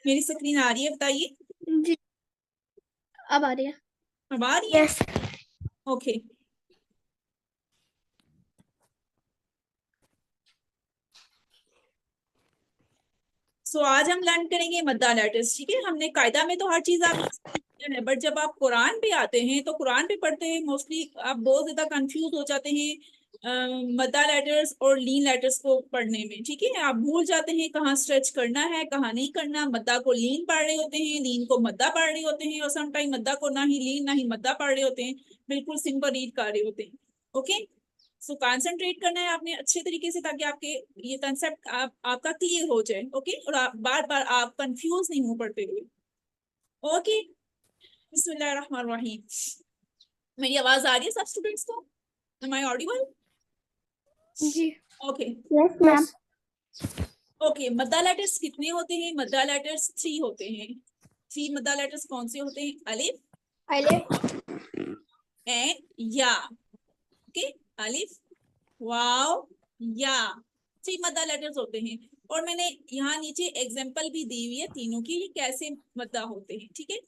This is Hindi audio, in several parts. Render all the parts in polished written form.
मेरी स्क्रीन आ रही है, बताइए। जी अब आ रही है। अब आ रही है। यस। ओके। सो आज हम लर्न करेंगे मद्दा लेटर्स। ठीक है, हमने कायदा में तो हर चीज आपने किया है, बट जब आप कुरान पे आते हैं तो कुरान पे पढ़ते हैं मोस्टली आप बहुत ज्यादा कंफ्यूज हो जाते हैं मद्दा लेटर्स और लीन लेटर्स को पढ़ने में। ठीक है, आप भूल जाते हैं कहाँ स्ट्रेच करना है कहाँ नहीं करना। मद्दा को लीन पढ़ रहे होते हैं, लीन को मद्दा पढ़ रहे होते हैं, और समटाइम मद्दा को ना ही लीन ना ही मद्दा पढ़ रहे होते हैं, बिल्कुल सिंपल रीड कर रहे होते हैं। ओके, सो कंसंट्रेट करना है आपने अच्छे तरीके से, ताकि आपके ये कंसेप्ट आपका क्लियर हो जाए। ओके, और आप बार बार आप कंफ्यूज नहीं हो पढ़ते हुए। ओके, बिस्मिल्लाहिर्रहमानिर्रहीम। मेरी आवाज आ रही है सब स्टूडेंट्स को? Am I audible? जी ओके। Yes ma'am. ओके, मद्दा लेटर्स कितने होते हैं? मद्दा लेटर्स 3 होते हैं। 3 मद्दा लेटर्स कौन से होते हैं? अलिफ एंड या। ओके, अलिफ, वाव, या, 3 मद्दा लेटर्स होते हैं। और मैंने यहाँ नीचे एग्जाम्पल भी दी हुई है तीनों की, ये कैसे मद्दा होते हैं। ठीक है,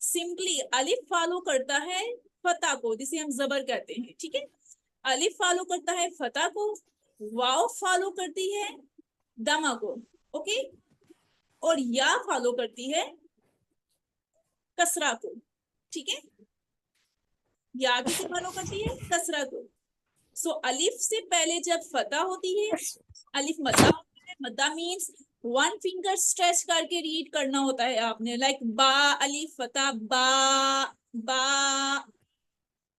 सिंपली अलिफ फॉलो करता है फतह को, जिसे हम जबर कहते हैं। ठीक है, अलिफ फॉलो करता है फतह को, वाव फॉलो करती है दमा को। ओके, और या फॉलो करती है कसरा को। ठीक है, या किसे फॉलो करती है? कसरा को। सो अलिफ से पहले जब फतह होती है, अलिफ मद्दा होता है। मद्दा मीन्स वन फिंगर स्ट्रेच करके रीड करना होता है आपने, लाइक बा, अलिफ फतह, बा, बा।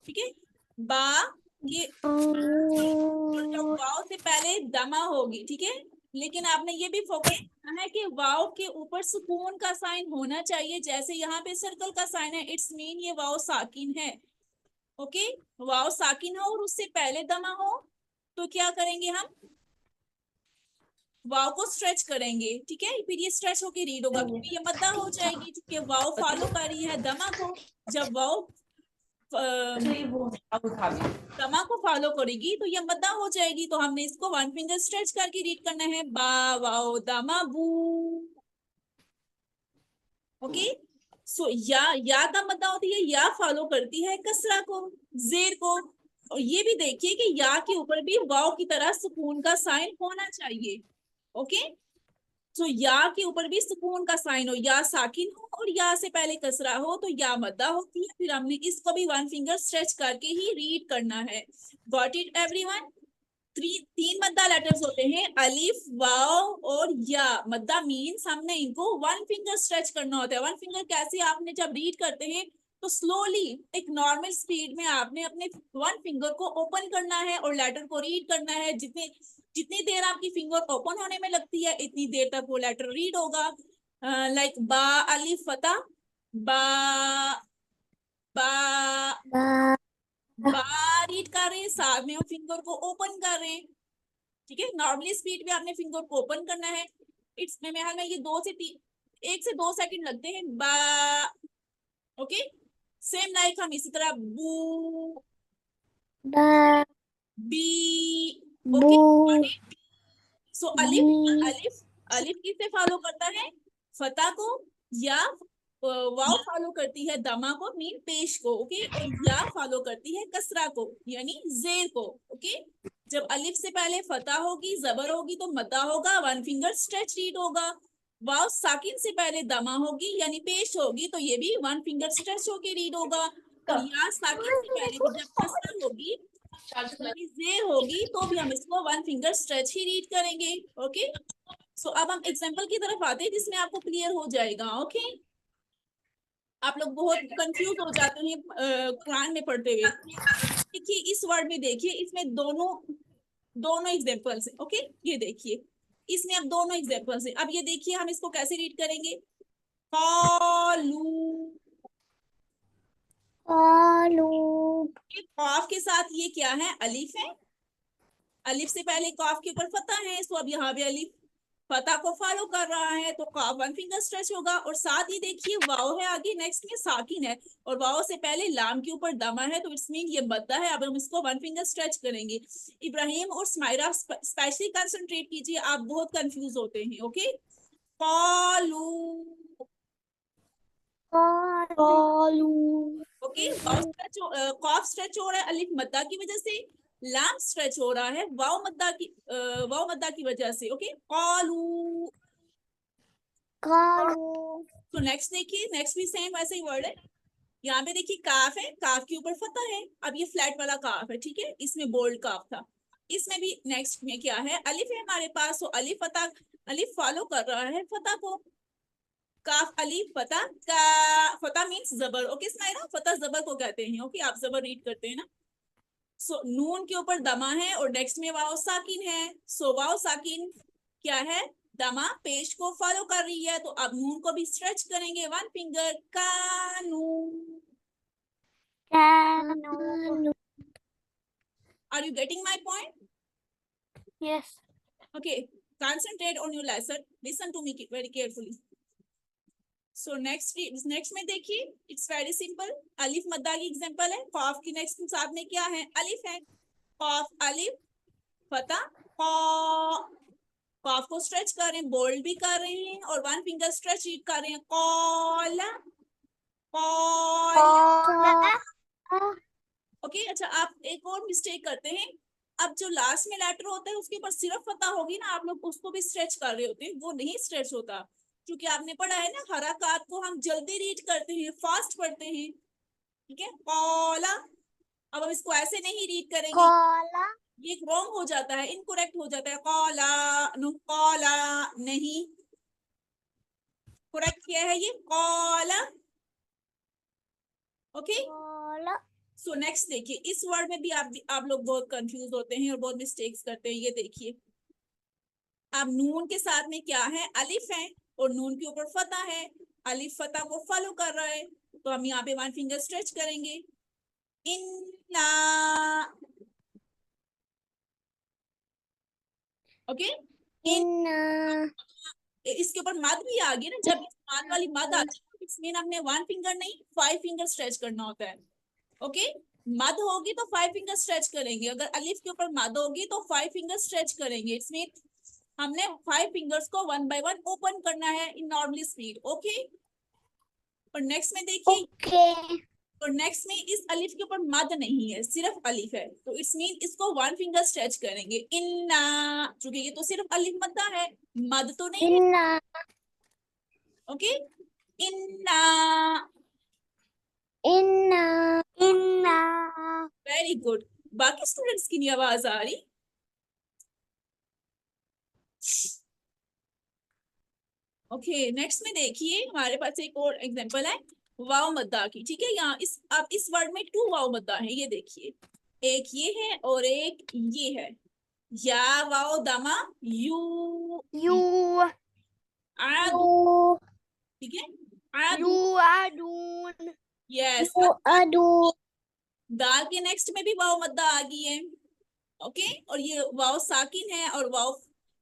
ठीक है, बा ये। और जब वाव से पहले दमा होगी, ठीक है, लेकिन आपने ये भी फोकस करना है कि वाव के ऊपर सुकून का साइन होना चाहिए। जैसे यहाँ पे सर्कल का साइन है, इट्स मीन ये वाव साकिन है। ओके, वाव साकिन हो और उससे पहले दमा हो, तो क्या करेंगे हम? वाव को स्ट्रेच करेंगे। ठीक है, फिर ये स्ट्रेच होके रीड होगा, क्योंकि ये मद्दा हो जाएगी, क्योंकि वाव फॉलो कर रही है दमा को। जब वाव दमा को फॉलो करेगी तो ये मद्दा हो जाएगी। तो हमने इसको वन फिंगर स्ट्रेच करके रीड करना है, बा वाओ दमा बू। ओके, सो या का मद्दा होती है, या फॉलो करती है कसरा को, जेर को। और ये भी देखिए कि या के ऊपर भी वाव की तरह सुकून का साइन होना चाहिए। ओके, तो या के ऊपर भी सुकून का साइन हो, या साकिन हो और या से पहले कसरा हो, तो या मद्दा होती है। फिर हमने इसको भी वन फिंगर स्ट्रेच करके ही रीड करना है। Got it everyone? 3 मद्दा लेटर्स होते हैं, अलिफ, वाव और या। मद्दा मीन्स हमने इनको वन फिंगर स्ट्रेच करना होता है। वन फिंगर कैसे? आपने जब रीड करते हैं तो स्लोली एक नॉर्मल स्पीड में आपने अपने वन फिंगर को ओपन करना है और लेटर को रीड करना है। जितनी जितनी देर आपकी फिंगर ओपन होने में लगती है, इतनी देर तक वो लेटर रीड होगा। लाइक बा, अलिफ फता, बा, बा, बा रीड कर रहे हैं, साथ में हम फिंगर को ओपन कर रहे हैं। ठीक है, नॉर्मली स्पीड में आपने फिंगर को ओपन करना है। इट्स में हमें ये 1 से 2 सेकंड लगते हैं, बा। ओके, सेम लाइक हम इसी तरह बू, बी। ओके, सो अलिफ, अलिफ अलिफ किसे फॉलो करता है? फतह को, या वाव फॉलो करती है दमा को, मीन पेश को। ओके, और या फॉलो करती है कसरा को, यानी जेर को। ओके, जब अलिफ से पहले फतह होगी, जबर होगी, तो मद्दा होगा, वन फिंगर स्ट्रेच रीड होगा। वाव साकिन से पहले दमा होगी यानी पेश होगी, तो ये भी वन फिंगर स्ट्रेच होके रीड होगा। और या साकिन से पहले भी जब कसरा होगी यानी जेर होगी, तो भी हम इसको वन फिंगर स्ट्रेच ही रीड करेंगे। ओके, सो अब हम एग्जाम्पल की तरफ आते हैं, जिसमें आपको क्लियर हो जाएगा। ओके, आप लोग बहुत कंफ्यूज हो जाते हैं कुरान में पढ़ते हुए। देखिए इस वर्ड में, देखिए इसमें दोनों दोनों एग्जाम्पल्स है। ओके, ये देखिए इसमें अब दोनों एग्जाम्पल्स है। अब ये देखिए हम इसको कैसे रीड करेंगे? कॉलू। कॉफ के साथ ये क्या है? अलिफ है। अलिफ से पहले कॉफ के ऊपर फतह है, सो अब यहाँ भी अलिफ फतह को फॉलो कर रहा है, तो कॉफ वन फिंगर स्ट्रेच होगा। और साथ ही देखिए वाव है आगे, नेक्स्ट में साकिन है, और वाव से पहले लाम के ऊपर दमा है, तो इट्स मीन ये मद्दा है। अब हम इसको वन फिंगर स्ट्रेच करेंगे। इब्राहिम और स्माइरा स्पेशली कंसंट्रेट कीजिए, आप बहुत कंफ्यूज होते हैं। ओके, कॉलू। कालू ओके, वाव स्ट्रेच कॉफ स्ट्रेच हो रहा है अलिफ मद्दा की वजह से, लाम स्ट्रेच हो रहा है वाव मद्दा की वजह से। ओके, कालू। कालू तो नेक्स्ट देखिए, नेक्स्ट भी सेम वैसे ही वर्ड है। यहाँ पे देखिए काफ है, काफ के ऊपर फतह है। अब ये फ्लैट वाला काफ है, ठीक है, इसमें बोल्ड काफ था। इसमें भी नेक्स्ट में क्या है, अलिफ है हमारे पास, तो अलिफ फतह, अलिफ फॉलो कर रहा है फतह को। काफ अलिफ फतह का, फतह मीन्स जबर। ओके स्माइला, फतह जबर को कहते हैं। ओके, आप जबर रीड करते हैं ना। सो नून के ऊपर दमा है और नेक्स्ट में वाव साकिन है। सो वाव साकिन क्या है, दमा पेश को फॉलो कर रही है, तो अब नून को भी स्ट्रेच करेंगे, one finger, Kanu. Kanu are you getting my point? Yes Okay, concentrate on your lesson. Listen to me very carefully. So next में देखिए, it's very simple. अलिफ मद्दा की एग्जांपल है। कॉफ की नेक्स्ट साथ में क्या है, अलिफ है। कॉफ अलिफ फता कॉफ को स्ट्रेच कर रहे हैं, बोल्ड भी कर रहे हैं और वन फिंगर स्ट्रेच रीड कर रहे हैं, कॉला कॉला। ओके, अच्छा आप एक और मिस्टेक करते हैं। अब जो लास्ट में लेटर होता है उसके ऊपर सिर्फ फतह होगी ना, आप लोग उसको भी स्ट्रेच कर रहे होते हैं, वो नहीं स्ट्रेच होता। क्योंकि आपने पढ़ा है ना, हरकत को हम जल्दी रीड करते हैं, फास्ट पढ़ते हैं। ठीक है, कॉला। अब हम इसको ऐसे नहीं रीड करेंगे, काला ये रॉन्ग हो जाता है, इनकरेक्ट हो जाता है। कॉला नो, कॉला नहीं, करेक्ट क्या है ये, कॉला। ओके, काला सो नेक्स्ट देखिए, इस वर्ड में भी आप लोग बहुत कंफ्यूज होते हैं और बहुत मिस्टेक्स करते हैं। ये देखिए, अब नून के साथ में क्या है, अलिफ है और नून के ऊपर फतह है। अलिफ फतह को फॉलो कर रहा है, तो हम यहाँ पे वन फिंगर स्ट्रेच करेंगे, इन्ना। ओके, इन, इन्ना इसके ऊपर मद भी आ गई ना, जब इस मद वाली मद आती है इसमें हमने वन फिंगर नहीं 5 फिंगर स्ट्रेच करना होता है। ओके, मद होगी तो 5 फिंगर स्ट्रेच करेंगे, अगर अलिफ के ऊपर मद होगी तो 5 फिंगर स्ट्रेच करेंगे। इसमें हमने 5 फिंगर्स को वन बाय वन ओपन करना है इन नॉर्मली स्पीड। ओके, और नेक्स्ट में देखिए, ओके और नेक्स्ट में इस अलिफ के ऊपर मद नहीं है, सिर्फ अलिफ है, तो इट्स मीन इसको वन फिंगर स्ट्रेच करेंगे, इन्ना। क्योंकि ये तो सिर्फ अलिफ मद्दा है, मद तो नहीं है। इन्ना ओके, इन्ना। इन्ना इन्ना वेरी गुड। बाकी स्टूडेंट्स की नहीं आवाज आ रही? ओके, नेक्स्ट में देखिए, हमारे पास एक और एग्जांपल है वाव मद्दा की। ठीक है, यहाँ इस अब इस वर्ड में 2 वाव मद्दा है, ये देखिए, एक ये है और एक ये है। या वाव दमा यू यू आदू। यू ठीक है, आदू। यू आडून यस, यू आडू दाल के नेक्स्ट में भी वाव मद्दा आ गई है। ओके, और ये वाव साकिन है और वाव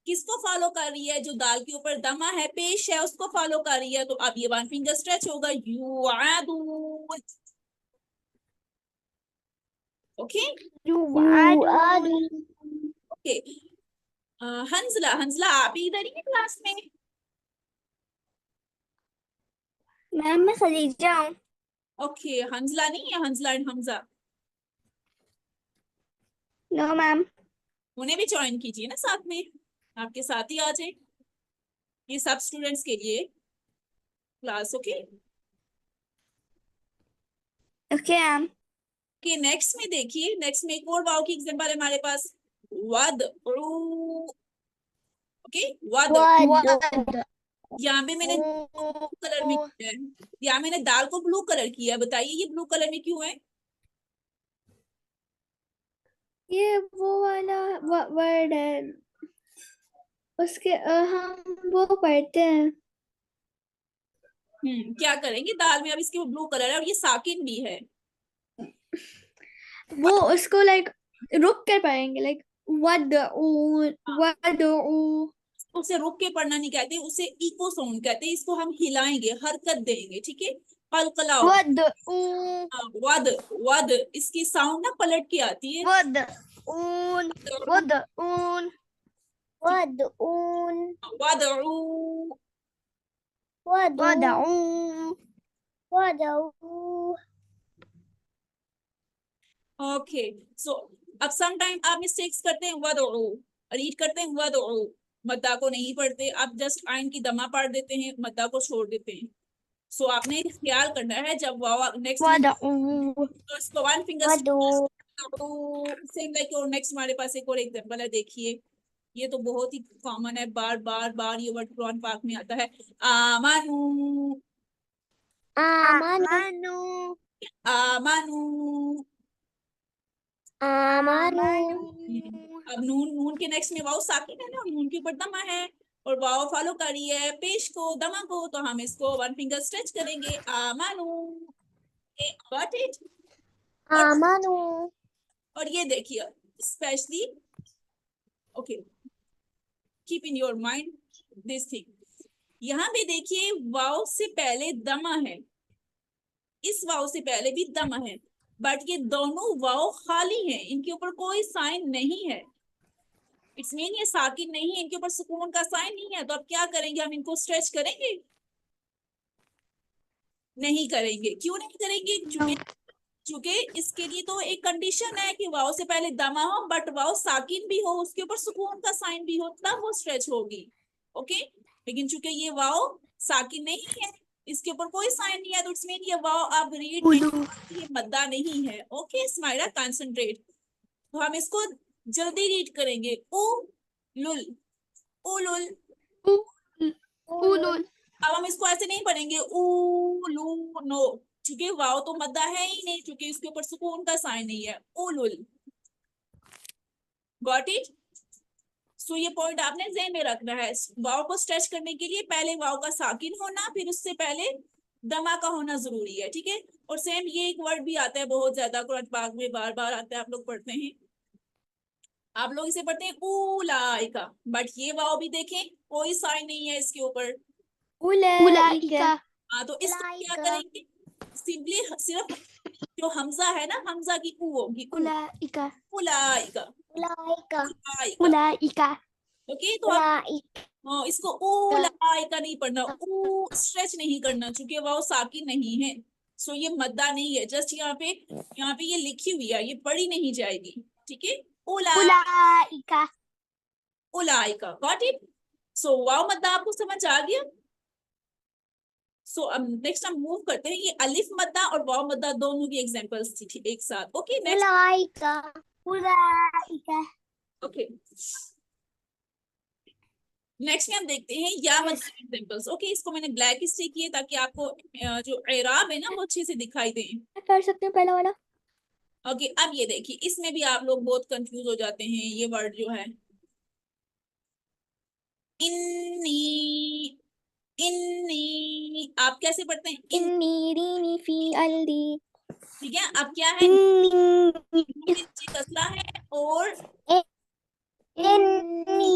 किसको फॉलो कर रही है, जो दाल के ऊपर दमा है, पेश है, उसको फॉलो कर रही है, तो अब ये वन फिंगर स्ट्रेच होगा, यू आदू। ओके, यू आडून ओके। हंसला, हंसला आप ही इधर ही है क्लास में? मैम मैं खदीजा हूँ। ओके, हंसला नहीं है, हंसला एंड हमजा, नो मैम उन्हें भी ज्वाइन कीजिए ना साथ में, आपके साथ ही आ जाए, ये सब स्टूडेंट्स के लिए क्लास। ओके, ओके मैम कि नेक्स्ट में देखिए, नेक्स्ट में एक और वाव की एग्जांपल है हमारे पास, वद। ओके, वद। वद यहाँ पे मैंने कलर में किया है, यहाँ मैंने दाल को ब्लू कलर किया है, बताइए ये ब्लू कलर में क्यों है? ये वो वाला वर्ड है उसके हम वो पढ़ते हैं। क्या करेंगे दाल में, अब इसके ब्लू कलर है और ये साकिन भी है। वो उसको लाइक रुक कर पढ़ेंगे लाइक वद उसे रुक के पढ़ना नहीं कहते, उसे इको साउंड कहते हैं, इसको हम हिलाएंगे, हरकत देंगे। ठीक है, कलकलाओ। वद वद, वद, इसकी साउंड ना पलट के आती है। वद ऊन वद ऊन वद ऊन वदऊ, वदऊ वदऊ ओके, सो अब सम टाइम आप मिस्टेक्स करते हैं, वदउ रीड करते हैं, वदउ मद्दा को नहीं पढ़ते, आप जस्ट आइन की दमा पढ़ देते हैं, मद्दा को छोड़ देते हैं। सो आपने ख्याल करना है जब वाव नेक्स्ट वदउ तो इसको वन फिंगर वदउ सेम लाइक और नेक्स्ट हमारे पास एक और एग्जांपल है, देखिए ये तो बहुत ही कॉमन है, बार बार बार ये वर्ड कुरान पाक में आता है, आमानू आमानु आमानू। आमानु अब नून नून के नेक्स्ट में वाव साकिन है ना, नून के ऊपर दमा है और वाव फॉलो कर रही है पेश को दमा को, तो हम इसको वन फिंगर स्ट्रेच करेंगे, आमानू, गॉट इट। और आमानु और ये देखिए specially, okay keep in your mind this thing, यहाँ पे देखिए वाव से पहले दमा है, इस वाव से पहले भी दमा है, बट ये दोनों वाव खाली हैं, इनके ऊपर कोई साइन नहीं है, इट्स मीन ये साकिन नहीं है, इनके ऊपर सुकून का साइन नहीं है, तो अब क्या करेंगे, हम इनको स्ट्रेच करेंगे? नहीं करेंगे। क्यों नहीं करेंगे? चूंकि इसके लिए तो एक कंडीशन है कि वाव से पहले दमा हो बट वाव साकिन भी हो, उसके ऊपर सुकून का साइन भी हो, तब वो स्ट्रेच होगी। ओके, लेकिन चूंकि ये वाव साकिन नहीं है, इसके ऊपर कोई साइन नहीं है, तो इट्स मीन ये वाव आप रीड नहीं, ये मद्दा नहीं है। ओके स्माइला कंसंट्रेट, तो हम इसको जल्दी रीड करेंगे, उ लुल, उलुल। उलुल अब हम इसको ऐसे नहीं पढ़ेंगे उ लू नो, क्योंकि वाव तो मद्दा है ही नहीं, क्योंकि इसके ऊपर सुकून का साइन नहीं है, उलुल। Got it? सो ये पॉइंट आपने ज़हन में रखना है, वाव को स्ट्रेच करने के लिए पहले वाव का साकिन होना, फिर उससे पहले दमा का होना जरूरी है, ठीक है। और सेम ये एक वर्ड भी आता है बहुत ज्यादा कुरान पाक में, बार बार आता है, आप लोग पढ़ते हैं, आप लोग इसे पढ़ते हैं उलाइका, बट ये वाव भी देखें कोई साइन नहीं है इसके ऊपर। उलाइका हाँ, तो इसको क्या करेंगे, सिंपली सिर्फ जो हमजा है ना, हमजा की ऊ होगी, उलाइका उलाइका उलाइका उलाइका। उलाइका ओके, तो आप इसको उलाइका नहीं पढ़ना, ऊ स्ट्रेच नहीं करना, क्योंकि वो साकिन नहीं है, सो ये मद्दा नहीं है, जस्ट यहाँ पे ये लिखी हुई है, ये पढ़ी नहीं जाएगी, ठीक है। उलाइका उलाइका, गॉट इट? सो वाव मद्दा आपको समझ आ गया। सो अब नेक्स्ट हम मूव करते हैं, ये अलिफ मद्दा और वाव मद्दा दोनों की एग्जांपल्स थी एक साथ। ओके नेक्स्ट, उलाइका उलाइका ओके नेक्स्ट में हम देखते हैं या मद्दा एग्जांपल्स। ओके, इसको मैंने ब्लैक इसलिए किए ताकि आपको जो एराब है ना वो अच्छे से दिखाई दे। कर सकते हैं पहला वाला। ओके, अब ये देखिए इसमें भी आप लोग बहुत कंफ्यूज हो जाते हैं, ये वर्ड जो है इन्नी, इन्नी आप कैसे पढ़ते हैं? इन्नी रीनी फी अल्दी ठीक है, अब क्या है, इन्नी नीचे कसरा है और इन्नी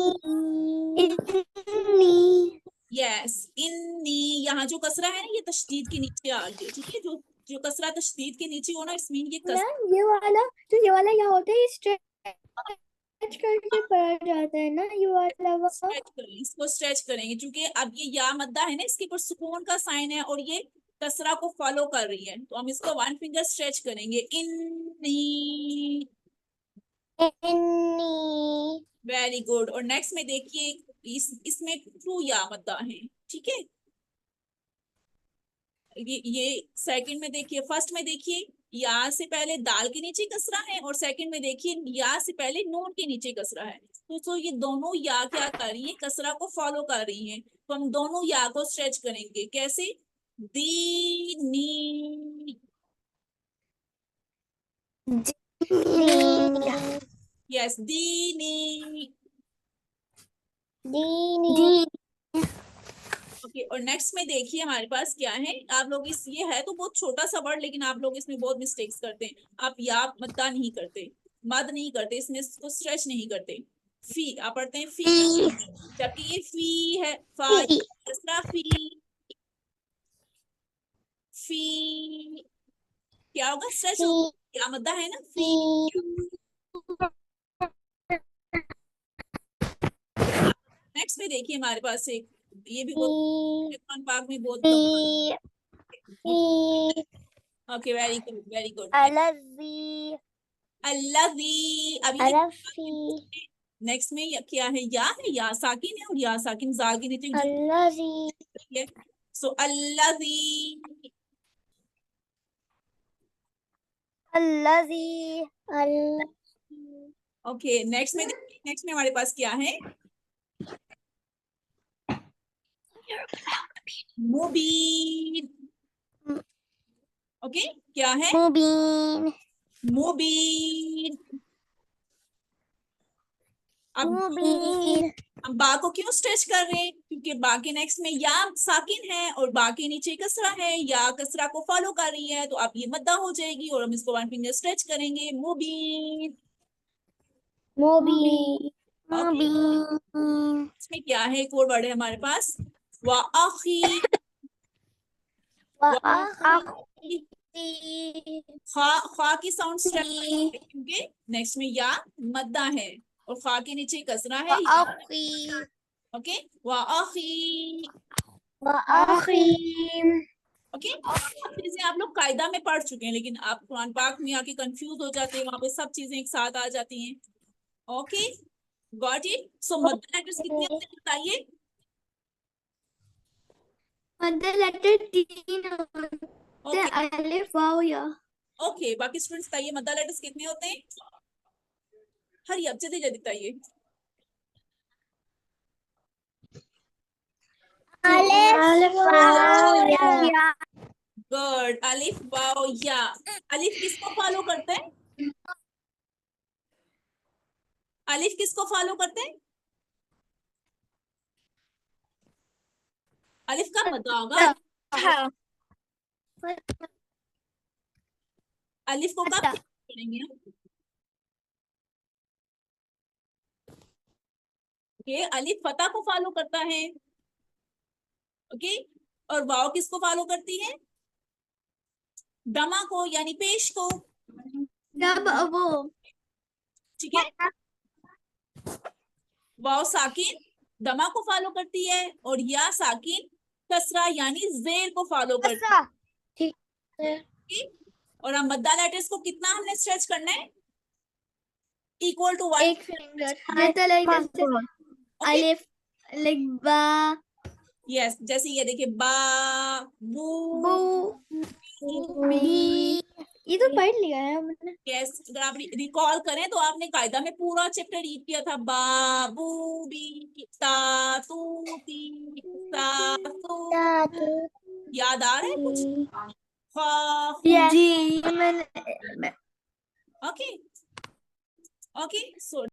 इन्नी यस इन्नी, यहाँ जो कसरा है ना ये तशदीद के नीचे आ गया, ठीक है, जो जो कसरा तशदीद के नीचे हो ना, इट्स मीन ये कसरा। ये वाला जो ये वाला यहाँ होता है, स्ट्रेच करके पढ़ा जाता है ना, ये वाला स्ट्रेच करेंगे, इसको स्ट्रेच करेंगे, क्योंकि अब ये या मद्दा है ना, इसके ऊपर सुकून का साइन है और ये कसरा को फॉलो कर रही है, तो हम इसको वन फिंगर स्ट्रेच करेंगे, इन्नी। इन्नी वेरी गुड। और नेक्स्ट में देखिए इसमें ट्रू या मद्दा है, ठीक है। ये सेकंड में देखिए, फर्स्ट में देखिए या से पहले दाल के नीचे कसरा है और सेकंड में देखिए या से पहले नून के नीचे कसरा है, तो ये दोनों या क्या कर रही है, कसरा को फॉलो कर रही है, तो हम दोनों या को स्ट्रेच करेंगे, कैसे? दीनी, यस दीनी, दीनी ओके। और नेक्स्ट में देखिए हमारे पास क्या है, आप लोग इस ये है तो बहुत छोटा सा वर्ड, लेकिन आप लोग इसमें बहुत मिस्टेक्स करते हैं, आप या मद्दा नहीं करते, मद नहीं करते, इसमें इसको स्ट्रेच नहीं करते, फी आप पढ़ते हैं फी, जबकि ये फी है, फा दूसरा फी, फी क्या होगा, स्ट्रेच होगा, क्या मद्दा है ना, फी। नेक्स्ट में देखिए हमारे पास एक, ये भी बहुत कुरान पाक में बहुत, okay very good very good. अलज़ी अल्लज़ी। अभी अलफ़ी नेक्स्ट में क्या है? या साकिन है, और या साकिन जागिन है, तो अल्लज़ी सो अल्लज़ी। अल्लज़ी अल ओके, नेक्स्ट में देखिए, नेक्स्ट में हमारे पास क्या है? मुबीन। ओके, क्या है? मुबीन मुबीन। अब मुबीन हम बा को क्यों स्ट्रेच कर रहे हैं? क्योंकि बा के नेक्स्ट में या साकिन है और बा के नीचे कसरा है, या कसरा को फॉलो कर रही है, तो अब ये मद्दा हो जाएगी और हम इसको वन फिंगर स्ट्रेच करेंगे। मुबीन। मुबीन ओके, मुबीन इसमें क्या है? एक और वर्ड है हमारे पास, वा आखी। वा आखी। खा, खा की साउंड स्ट्रेच क्योंकि नेक्स्ट में या मद्दा है और खा के नीचे कसरा है या। ओके, वा आखी। ओके, सब चीजें आप लोग कायदा में पढ़ चुके हैं, लेकिन आप कुरान पाक में आके कंफ्यूज हो जाते हैं, वहां पे सब चीजें एक साथ आ जाती हैं। Okay, got it. So mother letters कितने होते हैं बताइए? मदर लेटर 3 होते हैं, ओके, अलिफ वाव या। ओके, बाकी स्टूडेंट्स बताइए मदर लेटर्स कितने होते हैं? हरी अब जल्दी जल्दी बताइए। अलिफ वाव या। गुड, अलिफ वाओ या। अलिफ किसको फॉलो करते हैं? अलिफ किसको फॉलो करते हैं? अलिफ का मद्दा होगा। अलिफ को कब पढ़ेंगे हम? ओके, अलिफ फता को फॉलो करता है। ओके, और वाओ किसको फॉलो करती है? दमा को, यानी पेश को। जब वो ठीक है, वाओ साकिन दमा को फॉलो करती है, और या साकिन कसरा यानी जेर को फॉलो करती ठीक है। है। और हम मद्दा लेटर्स को कितना हमने स्ट्रेच करना है? Equal to one. एक फिंगर जैसे जैसे ओके, अलिफ लाइक बा यस, जैसे ये देखिए, बा, बू, बू बी, ये तो पढ़ लिया है हमने। यस। अगर आप रिकॉल करें तो आपने कायदा में पूरा चैप्टर रीड किया था। बा, बू, बी, ता, तू, ती, सा, तू। याद आ रहा है कुछ? खा, खू। जी मैंने ओके, ओके, सो